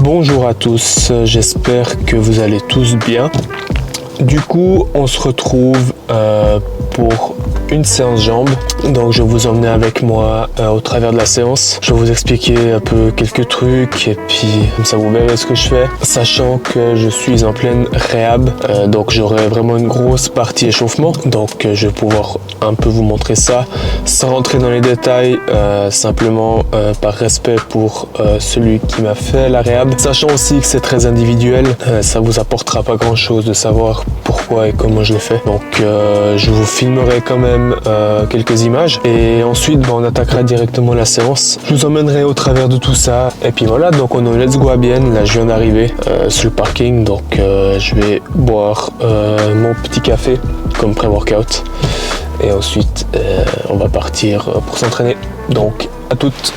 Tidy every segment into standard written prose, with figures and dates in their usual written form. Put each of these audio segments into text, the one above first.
Bonjour à tous, j'espère que vous allez tous bien. Du coup, on se retrouve pour une séance jambes. Donc je vais vous emmener avec moi au travers de la séance. Je vais vous expliquer un peu quelques trucs et puis comme ça vous verrez ce que je fais. Sachant que je suis en pleine réhab, donc j'aurai vraiment une grosse partie échauffement. Donc je vais pouvoir un peu vous montrer ça sans rentrer dans les détails, simplement par respect pour celui qui m'a fait la réhab. Sachant aussi que c'est très individuel, ça vous apportera pas grand chose de savoir pourquoi et comment je l'ai fait. Donc je vous filmerai quand même quelques images et ensuite on attaquera directement la séance. Je vous emmènerai au travers de tout ça et puis voilà, donc on est Let's Go à Bienne. Là je viens d'arriver sur le parking, donc je vais boire mon petit café comme pré-workout et ensuite on va partir pour s'entraîner. Donc à toutes.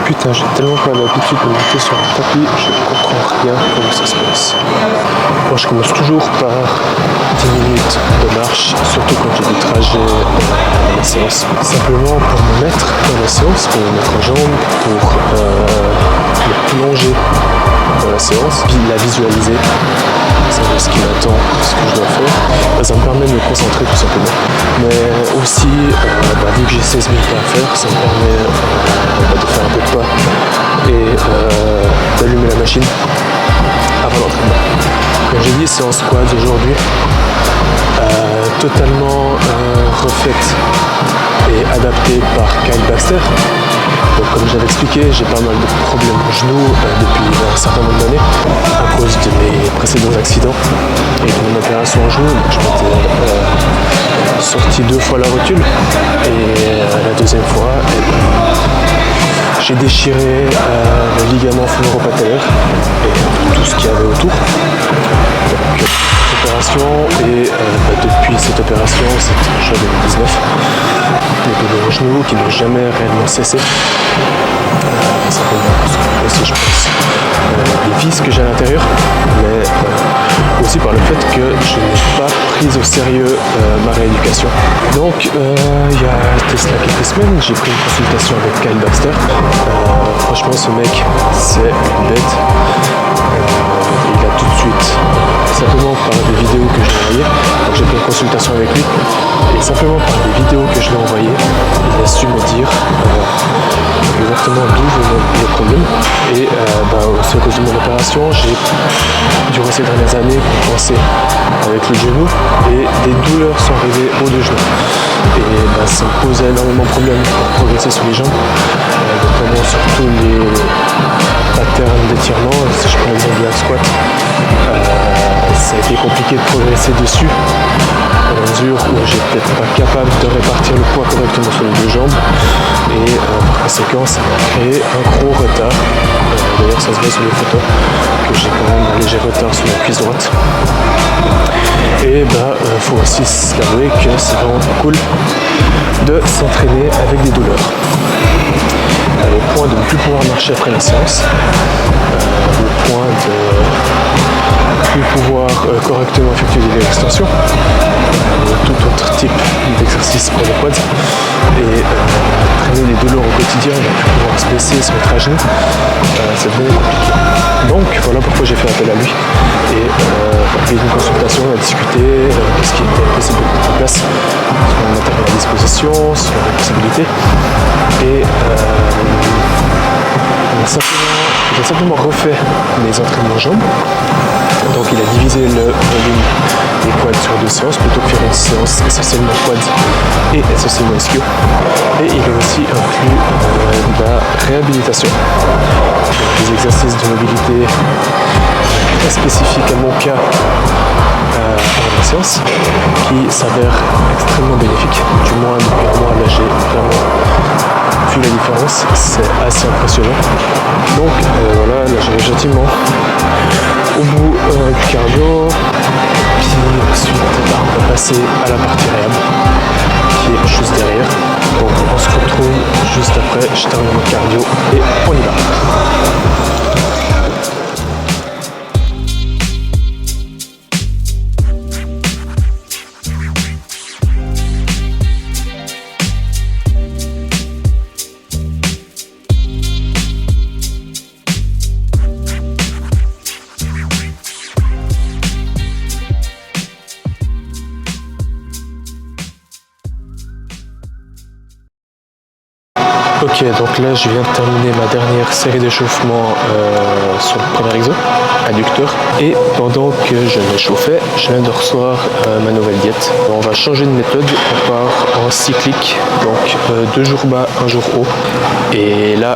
Putain, j'ai tellement pas l'habitude de monter sur un tapis, je ne comprends rien comment ça se passe. Moi je commence toujours par 10 minutes de marche, surtout quand j'ai du trajet dans la séance. Simplement pour me mettre dans la séance, pour me mettre en jambes, pour me plonger dans la séance, puis la visualiser, savoir ce qui m'attend, ce que je dois faire. Ça me permet de me concentrer tout simplement. Mais aussi, vu que j'ai 16 000 pas à faire, ça me permet de faire un peu de pas et d'allumer la machine avant l'entraînement. Comme j'ai dit, séance squats aujourd'hui, totalement refaite et adaptée par Kyle Baxter. Donc, comme j'avais expliqué, j'ai pas mal de problèmes au genou depuis un certain nombre d'années à cause de mes précédents accidents et de mon opération au genou. Donc, je m'étais sorti 2 fois la rotule et la deuxième fois, j'ai déchiré le ligament fémoro-patellaire et tout ce qu'il y avait autour. Donc, opération et depuis cette opération, c'était en juin 2019, les douleurs au genou qui n'ont jamais réellement cessé. Simplement aussi, je pense, les vis que j'ai à l'intérieur, mais aussi par le fait que je n'ai pas pris au sérieux ma rééducation. Donc il y a cela quelques semaines, j'ai pris une consultation avec Kyle Baxter. Franchement, ce mec, c'est une bête. Il a tout de suite, simplement par des vidéos que je lui ai envoyées, donc j'ai pris une consultation avec lui, et simplement par des vidéos que je lui ai envoyées, il a su me dire exactement d'où venaient les problèmes. Et aussi à cause de mon opération, j'ai durant ces dernières années compensé avec le genou et des douleurs sont arrivées aux 2 genoux. Et ça me posait énormément de problèmes pour progresser sur les jambes, notamment surtout les patterns d'étirement. Si je prends l'exemple du hack squat, ça a été compliqué de progresser dessus à la mesure où j'étais pas capable de répartir le poids correctement sur les 2 jambes et par conséquent ça m'a créé un gros retard. D'ailleurs ça se voit sur les photos que j'ai quand même un léger retard sur la cuisse droite. Et faut aussi s'avouer que c'est vraiment cool de s'entraîner avec des douleurs. Au point de ne plus pouvoir marcher après la séance, au point de ne plus pouvoir correctement effectuer des extensions, tout autre type d'exercice pour les quads, et traîner des douleurs au quotidien, ne plus pouvoir se baisser, se mettre à genoux, c'est vraiment compliqué. Donc voilà pourquoi j'ai fait appel à lui. Et après une consultation, on a discuté de ce qui était possible de mettre en place, sur le matériel à disposition, sur les possibilités. Et il a simplement refait mes entraînements jambes. Donc il a divisé le volume des quads sur 2 séances plutôt que faire une séance essentiellement quads et essentiellement ischio. Et il a aussi inclus de la réhabilitation. Donc, des exercices de mobilité très spécifiques à mon cas pendant la séance qui s'avèrent extrêmement bénéfiques. Du moins depuis un mois là j'ai vraiment vu la différence, c'est assez impressionnant. Donc voilà, là j'arrive gentiment au bout du cardio, puis ensuite on va passer à la partie réhab qui est juste derrière. Donc on se retrouve juste après, je termine mon cardio et on y va. Ok, donc là je viens de terminer ma dernière série d'échauffement sur le premier exo, adducteur. Et pendant que je m'échauffais, je viens de recevoir ma nouvelle diète. On va changer de méthode, on part en cyclique, donc 2 jours bas, 1 jour haut. Et là,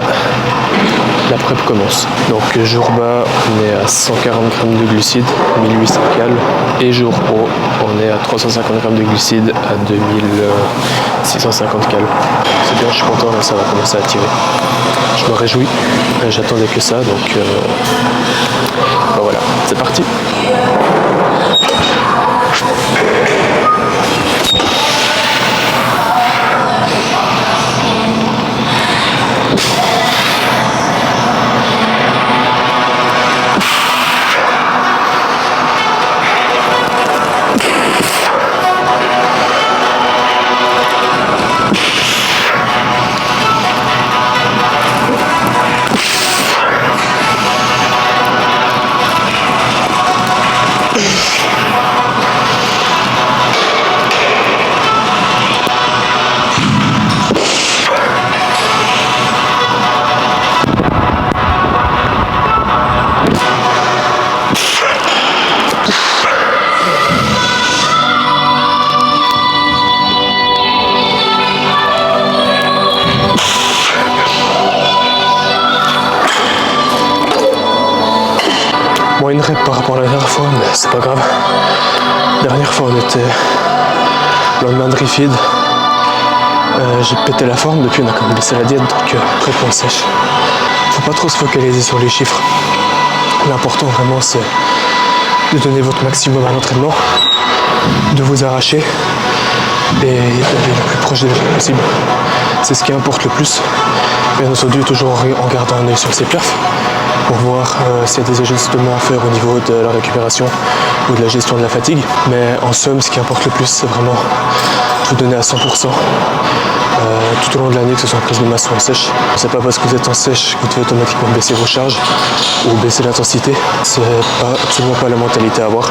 la prep commence. Donc jour bas, on est à 140 grammes de glucides, 1800 cal. Et jour haut, on est à 350 grammes de glucides à 2650 cal. C'est bien, je suis content, là ça va commencer à tirer. Je me réjouis, j'attendais que ça, donc ben voilà, c'est parti. Bon, une rep par rapport à la dernière fois, mais c'est pas grave. La dernière fois, on était le lendemain de refeed. J'ai pété la forme, depuis on a quand même baissé la diète, donc réponse sèche. Faut pas trop se focaliser sur les chiffres. L'important vraiment, c'est de donner votre maximum à l'entraînement, de vous arracher et d'aller le plus proche de l'effort possible. C'est ce qui importe le plus. Bien entendu, toujours en gardant un œil sur ses perfs, pour voir s'il y a des ajustements à faire au niveau de la récupération ou de la gestion de la fatigue. Mais en somme, ce qui importe le plus, c'est vraiment tout donner à 100% tout au long de l'année, que ce soit en prise de masse ou en sèche. C'est pas parce que vous êtes en sèche que vous devez automatiquement baisser vos charges ou baisser l'intensité. C'est absolument pas la mentalité à avoir.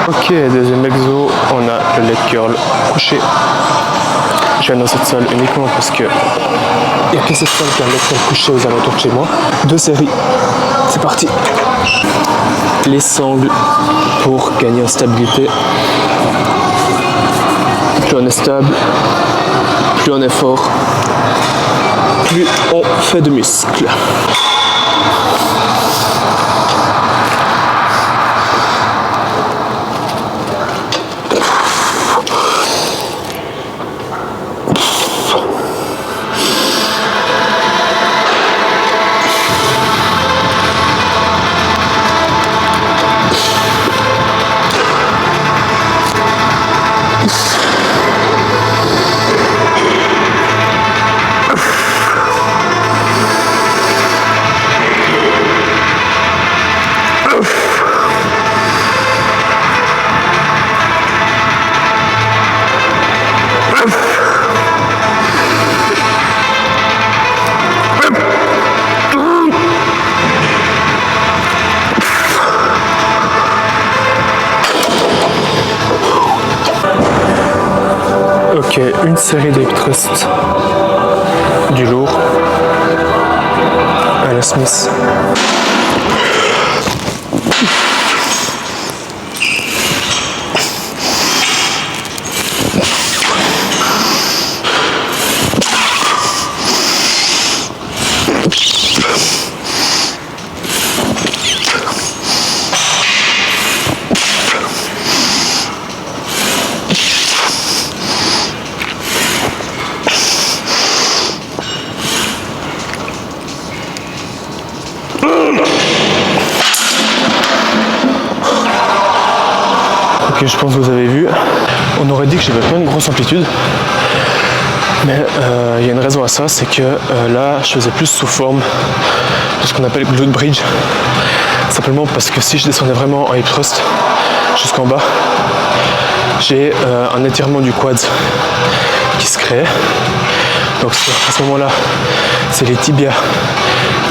Ok, deuxième exo, on a le leg curl couché. Je viens dans cette salle uniquement parce que il n'y a que cette salle qui a un leg curl couché aux alentours de chez moi. 2 séries, c'est parti. Les sangles pour gagner en stabilité. Plus on est stable, plus on est fort, plus on fait de muscles. Ok, une série de hip thrusts du lourd à la Smith. Ok, je pense que vous avez vu. On aurait dit que j'avais pas une grosse amplitude. Mais il y a une raison à ça, c'est que là, je faisais plus sous forme de ce qu'on appelle glute bridge. Simplement parce que si je descendais vraiment en hip thrust jusqu'en bas, j'ai un étirement du quad qui se crée. Donc à ce moment-là, c'est les tibias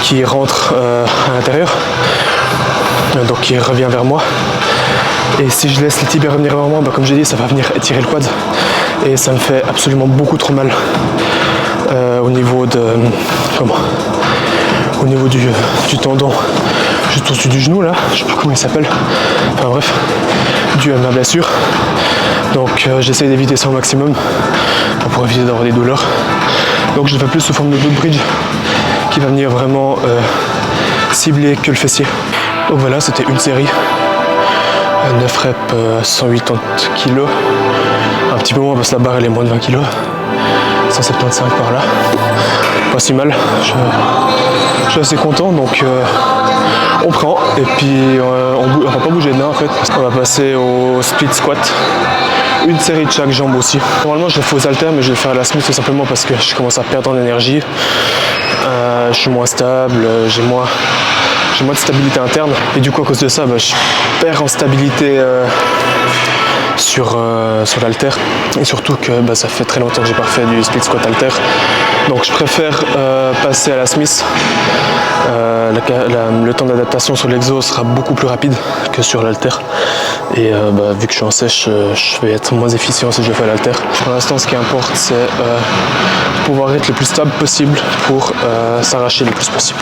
qui rentrent à l'intérieur, donc qui revient vers moi. Et si je laisse les tibias revenir vers moi, bah, comme j'ai dit, ça va venir étirer le quad. et ça me fait absolument beaucoup trop mal au niveau de au niveau du tendon juste au-dessus du genou là, je sais pas comment il s'appelle, enfin bref, dû à ma blessure. Donc j'essaie d'éviter ça au maximum pour éviter d'avoir des douleurs. Donc je le fais plus sous forme de glute bridge qui va venir vraiment cibler que le fessier. Donc voilà, c'était une série, 9 reps, 180 kg, un petit peu moins parce que la barre elle est moins de 20 kg, 175 par là, pas si mal, je suis assez content. Donc on prend et puis on va pas bouger de là en fait. On va passer au split squat, une série de chaque jambe aussi. Normalement je le fais aux haltères mais je vais le faire à la Smith tout simplement parce que je commence à perdre en énergie, je suis moins stable, j'ai moins de stabilité interne et du coup à cause de ça je perds en stabilité sur l'haltère et surtout que ça fait très longtemps que j'ai pas fait du split squat halter, donc je préfère passer à la Smith. Le temps d'adaptation sur l'exo sera beaucoup plus rapide que sur l'halter et vu que je suis en sèche, je vais être moins efficient si je fais l'halter. Pour l'instant ce qui importe c'est pouvoir être le plus stable possible pour s'arracher le plus possible.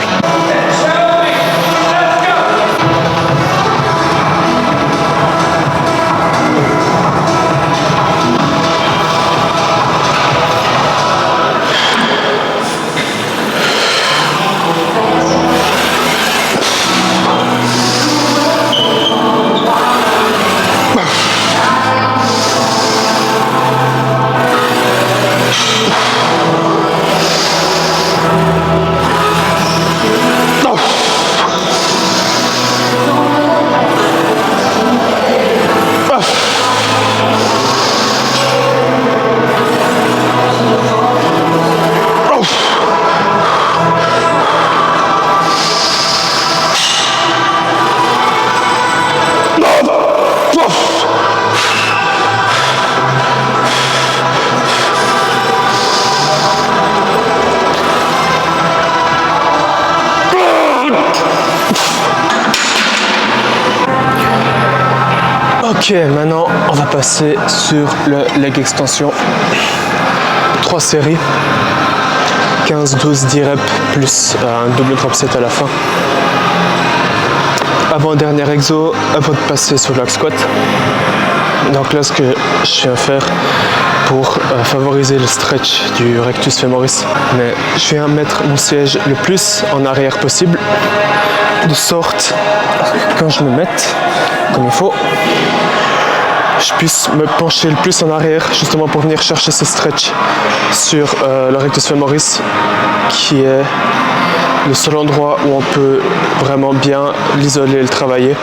Ok, maintenant on va passer sur le leg extension. 3 séries, 15, 12, 10 reps plus un double drop set à la fin. Avant-dernier exo, avant de passer sur le hack squat. Donc là ce que je viens faire pour favoriser le stretch du rectus femoris, mais je viens mettre mon siège le plus en arrière possible, de sorte que quand je me mette comme il faut, je puisse me pencher le plus en arrière justement pour venir chercher ce stretch sur le rectus femoris qui est le seul endroit où on peut vraiment bien l'isoler et le travailler.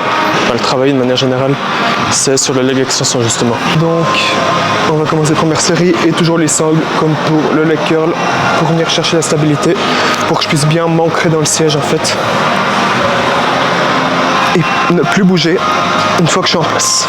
Enfin, le travailler de manière générale, c'est sur le leg extension justement. Donc on va commencer la première série et toujours les sangles comme pour le leg curl pour venir chercher la stabilité, pour que je puisse bien m'ancrer dans le siège en fait et ne plus bouger une fois que je suis en place.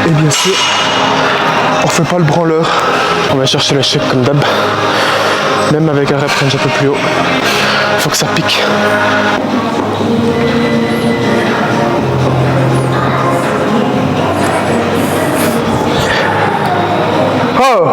Et bien sûr, on fait pas le branleur, on va chercher le shake comme d'hab, même avec un rep range un peu plus haut, faut que ça pique. Oh!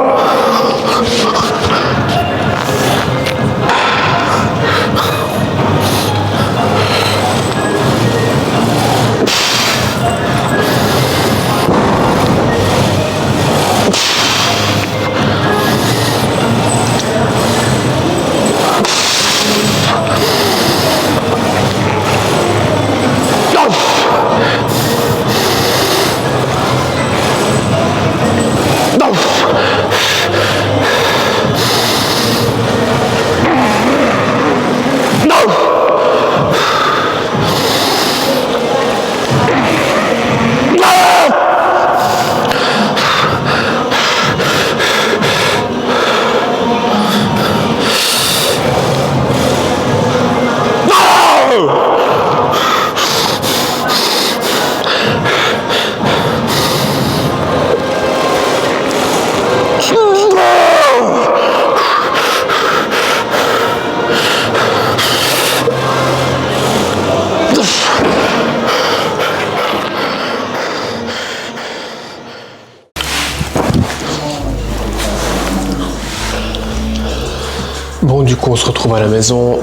du coup on se retrouve à la maison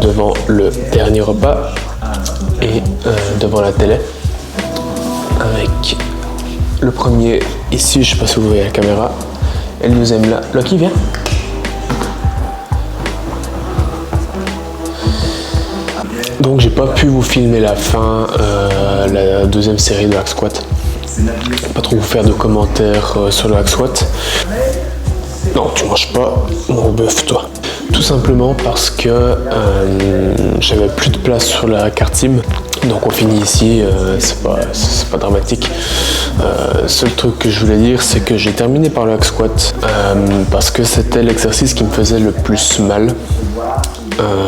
devant le dernier repas et devant la télé avec le premier ici, je sais pas si vous voyez la caméra, et le deuxième là. Lucky, viens. Donc j'ai pas pu vous filmer la fin, la deuxième série de Hack Squat. Pas trop vous faire de commentaires sur le Hack Squat. Non, tu manges pas mon bœuf, toi. Tout simplement parce que j'avais plus de place sur la carte SIM. Donc on finit ici, c'est pas dramatique. Seul truc que je voulais dire, c'est que j'ai terminé par le Hack Squat parce que c'était l'exercice qui me faisait le plus mal.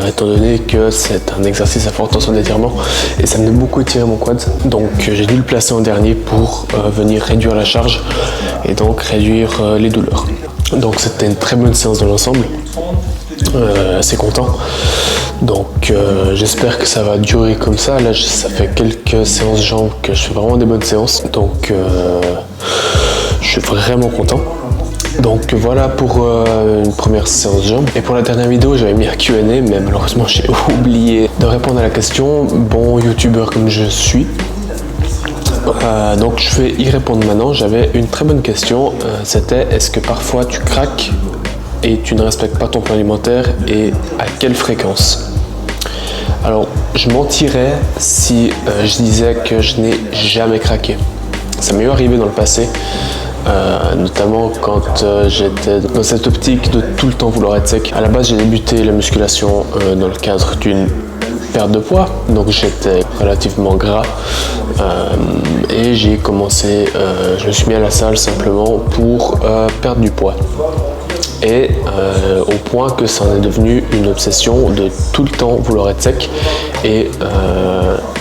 Étant donné que c'est un exercice à forte tension d'étirement et ça me fait beaucoup étirer mon quad, donc j'ai dû le placer en dernier pour venir réduire la charge et donc réduire les douleurs. Donc c'était une très bonne séance dans l'ensemble, assez content. Donc j'espère que ça va durer comme ça. Là ça fait quelques séances jambes que je fais vraiment des bonnes séances, donc je suis vraiment content. Donc voilà pour une première séance jambes. Et pour la dernière vidéo, j'avais mis un Q&A, mais malheureusement j'ai oublié de répondre à la question. Bon youtubeur comme je suis, donc je vais y répondre maintenant. J'avais une très bonne question, c'était est-ce que parfois tu craques et tu ne respectes pas ton plan alimentaire et à quelle fréquence? Alors je mentirais si je disais que je n'ai jamais craqué. Ça m'est arrivé dans le passé. Notamment quand j'étais dans cette optique de tout le temps vouloir être sec. À la base j'ai débuté la musculation dans le cadre d'une perte de poids, donc j'étais relativement gras et j'ai commencé, je me suis mis à la salle simplement pour perdre du poids. Et au point que ça en est devenu une obsession de tout le temps vouloir être sec et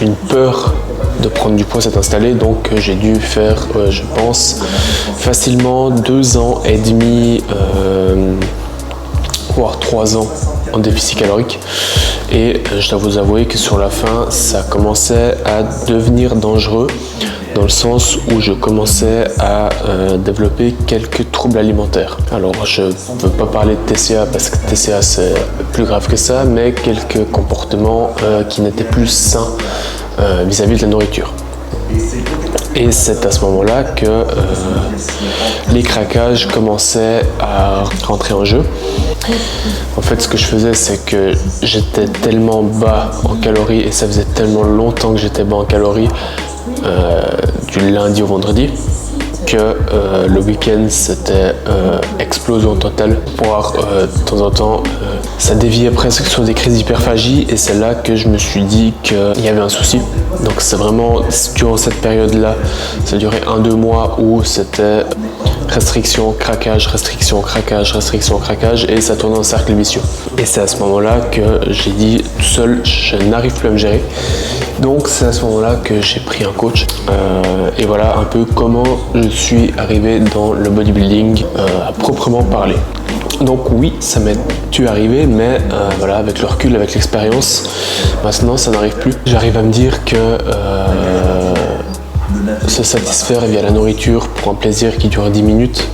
une peur de prendre du poids s'est installée, donc j'ai dû faire, je pense, facilement 2 ans et demi, voire 3 ans en déficit calorique. Et je dois vous avouer que sur la fin, ça commençait à devenir dangereux, dans le sens où je commençais à développer quelques troubles alimentaires. Alors je ne veux pas parler de TCA parce que TCA c'est plus grave que ça, mais quelques comportements qui n'étaient plus sains vis-à-vis de la nourriture. Et c'est à ce moment-là que les craquages commençaient à rentrer en jeu. En fait, ce que je faisais, c'est que j'étais tellement bas en calories et ça faisait tellement longtemps que j'étais bas en calories du lundi au vendredi que le week-end c'était explosion totale, voire de temps en temps ça déviait presque sur des crises d'hyperphagie, et c'est là que je me suis dit qu'il y avait un souci. Donc c'est vraiment durant cette période là, ça a duré 1-2 mois où c'était restriction, craquage, restriction, craquage, restriction, craquage, et ça tournait en cercle vicieux. Et c'est à ce moment-là que j'ai dit tout seul, je n'arrive plus à me gérer. Donc c'est à ce moment-là que j'ai pris un coach. Et voilà un peu comment je suis arrivé dans le bodybuilding à proprement parler. Donc oui, ça m'est arrivé, mais voilà, avec le recul, avec l'expérience, maintenant ça n'arrive plus. J'arrive à me dire que se satisfaire via la nourriture pour un plaisir qui dure 10 minutes,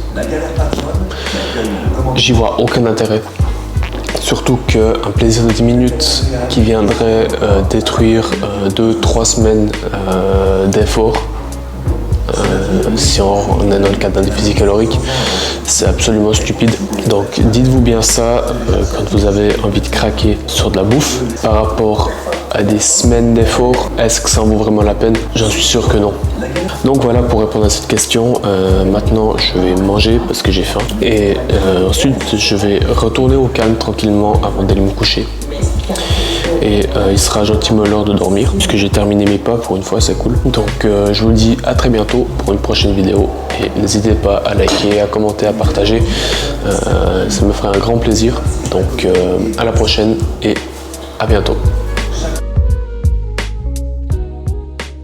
j'y vois aucun intérêt. Surtout qu'un plaisir de 10 minutes qui viendrait détruire 2-3 semaines d'effort, si on est dans le cadre d'un déficit calorique, c'est absolument stupide. Donc dites-vous bien ça quand vous avez envie de craquer sur de la bouffe par rapport à des semaines d'effort. Est-ce que ça en vaut vraiment la peine? J'en suis sûr que non. Donc voilà pour répondre à cette question. Maintenant je vais manger parce que j'ai faim, et ensuite je vais retourner au calme tranquillement avant d'aller me coucher. Et il sera gentiment l'heure de dormir puisque j'ai terminé mes pas pour une fois, c'est cool. Donc je vous dis à très bientôt pour une prochaine vidéo, et n'hésitez pas à liker, à commenter, à partager, ça me ferait un grand plaisir. Donc à la prochaine et à bientôt.